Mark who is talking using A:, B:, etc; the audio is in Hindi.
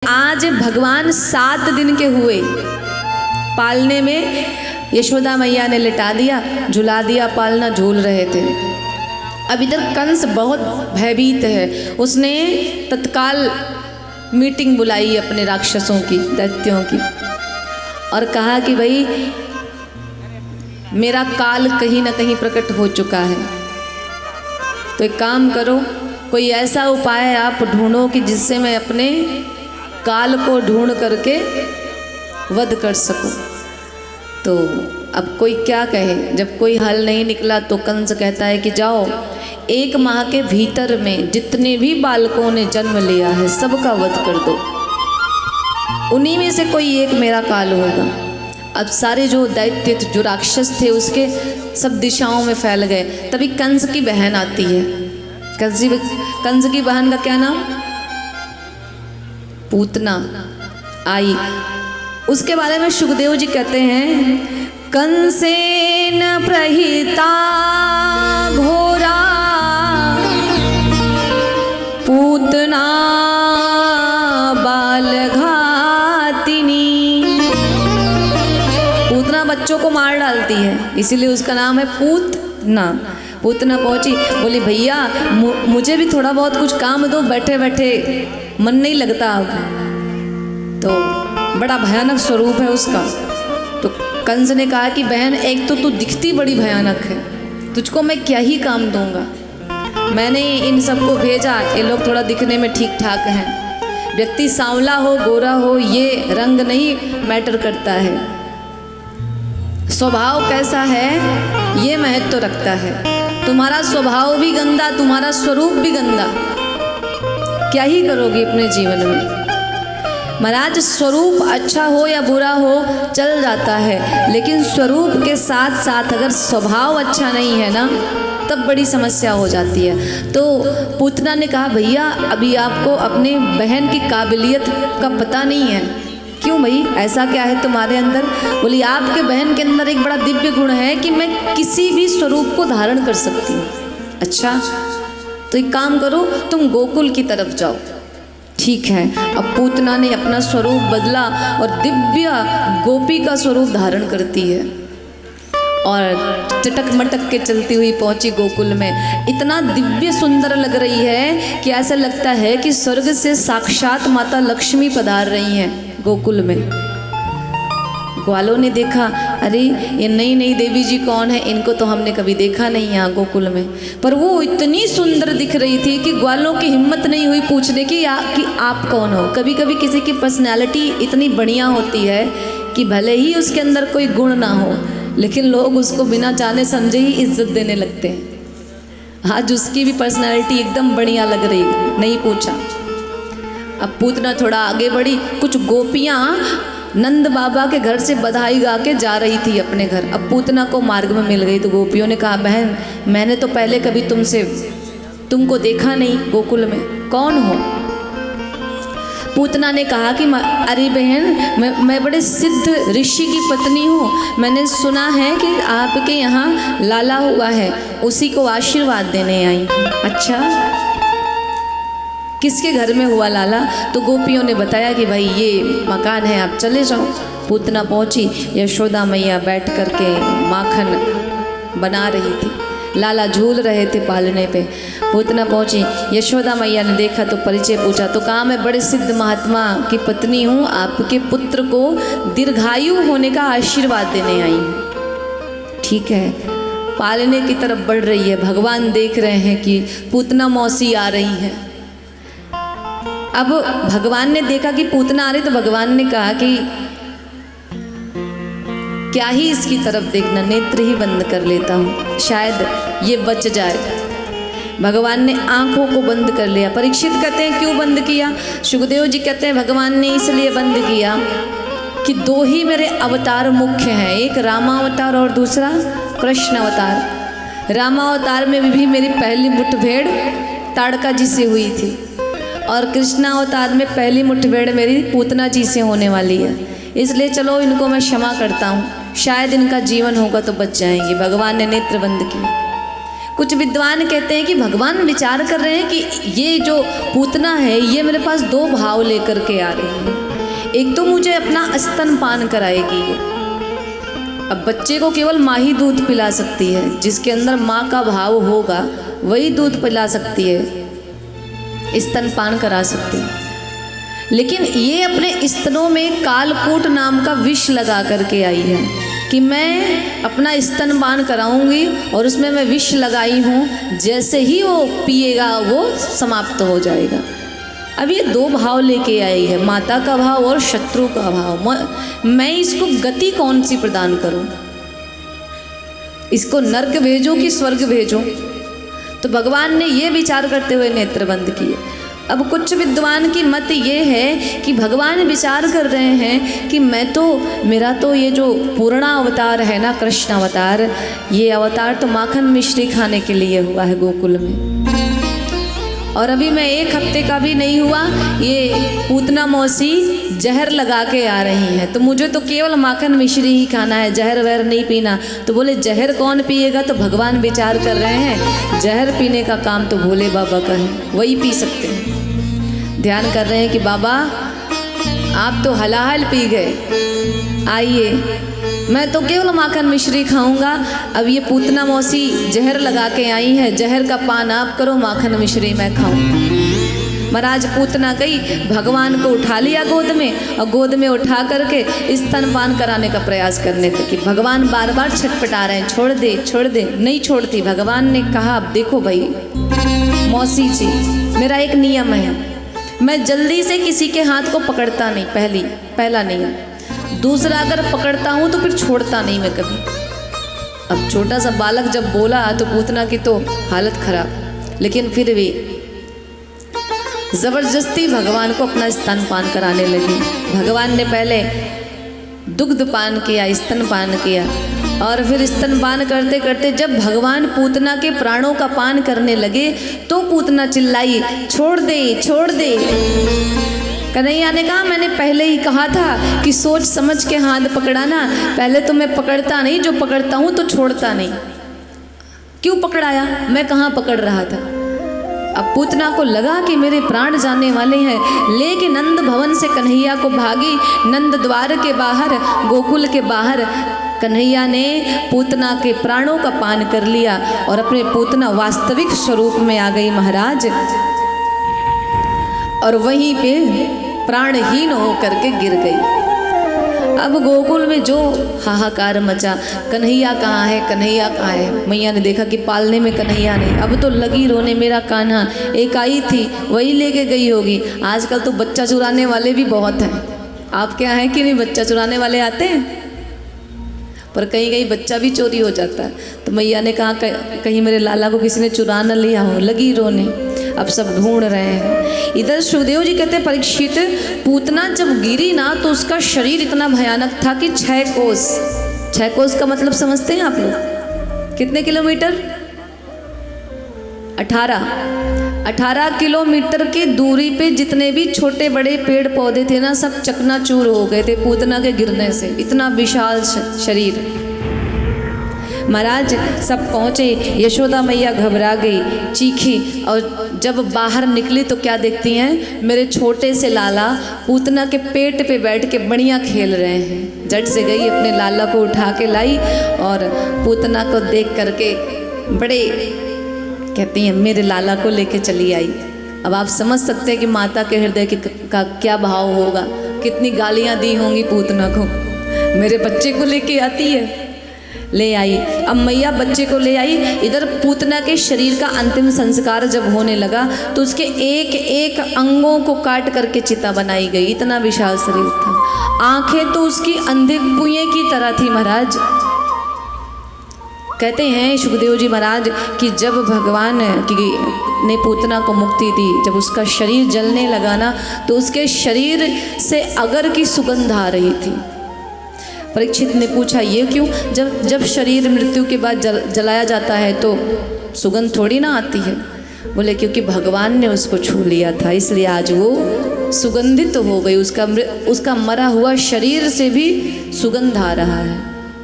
A: आज भगवान 7 दिन के हुए, पालने में यशोदा मैया ने लिटा दिया, झुला दिया, पालना झूल रहे थे। अब इधर कंस बहुत भयभीत है, उसने तत्काल मीटिंग बुलाई अपने राक्षसों की, दैत्यों की, और कहा कि भाई मेरा काल कहीं ना कहीं प्रकट हो चुका है, तो एक काम करो, कोई ऐसा उपाय आप ढूंढो कि जिससे मैं अपने काल को ढूंढ करके वध कर सकूं। तो अब कोई क्या कहे, जब कोई हल नहीं निकला तो कंस कहता है कि जाओ 1 माह के भीतर में जितने भी बालकों ने जन्म लिया है सबका वध कर दो, उन्हीं में से कोई एक मेरा काल होगा। अब सारे जो दैत्य जो राक्षस थे उसके सब दिशाओं में फैल गए। तभी कंस की बहन आती है। कंस की बहन का क्या नाम? पूतना आई। उसके बारे में सुखदेव जी कहते हैं, कंसेन प्रहिता घोरा पूतना बालघातिनी। पूतना बच्चों को मार डालती है, इसीलिए उसका नाम है पूतना। पूतना पहुंची, बोली भैया मुझे भी थोड़ा बहुत कुछ काम दो, बैठे बैठे मन नहीं लगता अब। तो बड़ा भयानक स्वरूप है उसका। तो कंस ने कहा कि बहन एक तो तू दिखती बड़ी भयानक है, तुझको मैं क्या ही काम दूंगा। मैंने इन सबको भेजा, ये लोग थोड़ा दिखने में ठीक ठाक हैं। व्यक्ति सांवला हो गोरा हो ये रंग नहीं मैटर करता है, स्वभाव कैसा है ये महत्व रखता है। तुम्हारा स्वभाव भी गंदा, तुम्हारा स्वरूप भी गंदा, क्या ही करोगे अपने जीवन में। महाराज स्वरूप अच्छा हो या बुरा हो चल जाता है, लेकिन स्वरूप के साथ साथ अगर स्वभाव अच्छा नहीं है ना तब बड़ी समस्या हो जाती है। तो पूतना ने कहा भैया अभी आपको अपने बहन की काबिलियत का पता नहीं है। क्यों भाई, ऐसा क्या है तुम्हारे अंदर? बोली आपके बहन के अंदर एक बड़ा दिव्य गुण है कि मैं किसी भी स्वरूप को धारण कर सकती हूँ। अच्छा तो एक काम करो, तुम गोकुल की तरफ जाओ। ठीक है। अब पूतना ने अपना स्वरूप बदला और दिव्य गोपी का स्वरूप धारण करती है और चटक मटक के चलती हुई पहुंची गोकुल में। इतना दिव्य सुंदर लग रही है कि ऐसा लगता है कि स्वर्ग से साक्षात माता लक्ष्मी पधार रही हैं गोकुल में। ग्वालों ने देखा, अरे ये नई नई देवी जी कौन है, इनको तो हमने कभी देखा नहीं यहाँ गोकुल में। पर वो इतनी सुंदर दिख रही थी कि ग्वालों की हिम्मत नहीं हुई पूछने की कि आप कौन हो। कभी कभी किसी की पर्सनैलिटी इतनी बढ़िया होती है कि भले ही उसके अंदर कोई गुण ना हो, लेकिन लोग उसको बिना जाने समझे ही इज्जत देने लगते हैं। आज उसकी भी पर्सनैलिटी एकदम बढ़िया लग रही, नहीं पूछा। अब पूतना थोड़ा आगे बढ़ी, कुछ गोपियाँ नंद बाबा के घर से बधाई गा के जा रही थी अपने घर। अब पूतना को मार्ग में मिल गई तो गोपियों ने कहा बहन मैंने तो पहले कभी तुमको देखा नहीं गोकुल में, कौन हो? पूतना ने कहा कि अरे बहन मैं बड़े सिद्ध ऋषि की पत्नी हूँ, मैंने सुना है कि आपके यहाँ लाला हुआ है, उसी को आशीर्वाद देने आई। अच्छा किसके घर में हुआ लाला? तो गोपियों ने बताया कि भाई ये मकान है, आप चले जाओ। पूतना पहुंची, यशोदा मैया बैठ करके माखन बना रही थी, लाला झूल रहे थे पालने पे। पूतना पहुंची, यशोदा मैया ने देखा तो परिचय पूछा, तो कहा मैं बड़े सिद्ध महात्मा की पत्नी हूँ, आपके पुत्र को दीर्घायु होने का आशीर्वाद देने आई हूँ। ठीक है। पालने की तरफ बढ़ रही है, भगवान देख रहे हैं कि पूतना मौसी आ रही है। अब भगवान ने देखा कि पूतना आ रही, तो भगवान ने कहा कि क्या ही इसकी तरफ देखना, नेत्र ही बंद कर लेता हूँ, शायद ये बच जाए। भगवान ने आंखों को बंद कर लिया। परीक्षित कहते हैं क्यों बंद किया? सुखदेव जी कहते हैं भगवान ने इसलिए बंद किया कि 2 ही मेरे अवतार मुख्य हैं, एक रामावतार और दूसरा कृष्ण अवतार। रामावतार में भी मेरी पहली मुठभेड़ ताड़का जी से हुई थी और कृष्णावतार में पहली मुठभेड़ मेरी पूतना जी से होने वाली है, इसलिए चलो इनको मैं क्षमा करता हूँ, शायद इनका जीवन होगा तो बच जाएंगे। भगवान ने नेत्र बंद किए। कुछ विद्वान कहते हैं कि भगवान विचार कर रहे हैं कि ये जो पूतना है ये मेरे पास दो भाव लेकर के आ रही है। एक तो मुझे अपना स्तनपान कराएगी, अब बच्चे को केवल माँ ही दूध पिला सकती है, जिसके अंदर माँ का भाव होगा वही दूध पिला सकती है, स्तनपान करा सकती है। लेकिन ये अपने स्तनों में कालकूट नाम का विष लगा करके आई है कि मैं अपना स्तनपान कराऊंगी और उसमें मैं विष लगाई हूँ, जैसे ही वो पिएगा वो समाप्त हो जाएगा। अब ये दो भाव लेके आई है, माता का भाव और शत्रु का भाव। मैं इसको गति कौन सी प्रदान करूं? इसको नर्क भेजूं कि स्वर्ग भेजूं? तो भगवान ने ये विचार करते हुए नेत्र बंद किए। अब कुछ विद्वान की मत ये है कि भगवान विचार कर रहे हैं कि मेरा तो ये जो पूर्णा अवतार है ना, कृष्ण अवतार, ये अवतार तो माखन मिश्री खाने के लिए हुआ है गोकुल में, और अभी मैं 1 हफ्ते का भी नहीं हुआ, ये पूतना मौसी जहर लगा के आ रही हैं, तो मुझे तो केवल माखन मिश्री ही खाना है, जहर वहर नहीं पीना। तो बोले जहर कौन पिएगा? तो भगवान विचार कर रहे हैं जहर पीने का काम तो भोले बाबा का है, वही पी सकते हैं। ध्यान कर रहे हैं कि बाबा आप तो हलाहल पी गए, आइए मैं तो केवल माखन मिश्री खाऊंगा। अब ये पूतना मौसी जहर लगा के आई है, जहर का पान आप करो, माखन मिश्री मैं खाऊं। महाराज पूतना गई, भगवान को उठा लिया गोद में, और गोद में उठा करके स्तनपान कराने का प्रयास करने थे कि भगवान बार बार छटपटा रहे हैं, छोड़ दे छोड़ दे, नहीं छोड़ती। भगवान ने कहा अब देखो भाई मौसी जी, मेरा एक नियम है, मैं जल्दी से किसी के हाथ को पकड़ता नहीं, पहला नियम। दूसरा, अगर पकड़ता हूँ तो फिर छोड़ता नहीं मैं कभी। अब छोटा सा बालक जब बोला तो पूतना की तो हालत खराब, लेकिन फिर भी जबरदस्ती भगवान को अपना स्तनपान कराने लगी। भगवान ने पहले दुग्ध पान किया, स्तनपान किया, और फिर स्तनपान करते करते जब भगवान पूतना के प्राणों का पान करने लगे तो पूतना चिल्लाई, छोड़ दे छोड़ दे। कन्हैया ने कहा मैंने पहले ही कहा था कि सोच समझ के हाथ पकड़ाना, पहले तो मैं पकड़ता नहीं, जो पकड़ता हूँ तो छोड़ता नहीं। क्यों पकड़ाया? मैं कहाँ पकड़ रहा था। अब पूतना को लगा कि मेरे प्राण जाने वाले हैं, लेके नंद भवन से कन्हैया को भागी। नंद द्वार के बाहर, गोकुल के बाहर कन्हैया ने पूतना के प्राणों का पान कर लिया और अपने पूतना वास्तविक स्वरूप में आ गई महाराज, और वहीं पे प्राणहीन होकर के गिर गई। अब गोकुल में जो हाहाकार मचा, कन्हैया कहाँ है, कन्हैया कहाँ है। मैया ने देखा कि पालने में कन्हैया नहीं, अब तो लगी रोने, मेरा कान्हा, एक आई थी वही लेके गई होगी। आजकल तो बच्चा चुराने वाले भी बहुत हैं, आपके यहाँ है कि नहीं? बच्चा चुराने वाले आते हैं, पर कहीं कहीं बच्चा भी चोरी हो जाता है। तो मैया ने कहा कहीं मेरे लाला को किसी ने चुरा न लिया हो, लगी रोने। अब सब ढूंढ रहे हैं। इधर सुखदेव जी कहते परीक्षित, पूतना जब गिरी ना तो उसका शरीर इतना भयानक था कि 6 कोस, 6 कोस का मतलब समझते हैं आप लोग? कितने किलोमीटर? 18 किलोमीटर की दूरी पे जितने भी छोटे बड़े पेड़ पौधे थे ना, सब चकनाचूर हो गए थे पूतना के गिरने से। इतना विशाल शरीर। महाराज सब पहुँचे, यशोदा मैया घबरा गई, चीखी, और जब बाहर निकली तो क्या देखती हैं? मेरे छोटे से लाला पूतना के पेट पे बैठ के बढ़िया खेल रहे हैं। झट से गई, अपने लाला को उठा के लाई और पूतना को देख करके बड़े कहती हैं मेरे लाला को लेके चली आई। अब आप समझ सकते हैं कि माता के हृदय का क्या भाव होगा, कितनी गालियाँ दी होंगी पूतना को, मेरे बच्चे को लेके आती है। ले आई, अब मैया बच्चे को ले आई। इधर पूतना के शरीर का अंतिम संस्कार जब होने लगा तो उसके एक एक अंगों को काट करके चिता बनाई गई। इतना विशाल शरीर था, आंखें तो उसकी अंधे कुएं की तरह थी महाराज। कहते हैं सुखदेव जी महाराज कि जब भगवान ने पूतना को मुक्ति दी, जब उसका शरीर जलने लगा ना, तो उसके शरीर से अगर की सुगंध आ रही थी। परीक्षित ने पूछा ये क्यों? जब शरीर मृत्यु के बाद जलाया जाता है तो सुगंध थोड़ी ना आती है। बोले क्योंकि भगवान ने उसको छू लिया था, इसलिए आज वो सुगंधित हो गई। उसका मरा हुआ शरीर से भी सुगंध आ रहा है।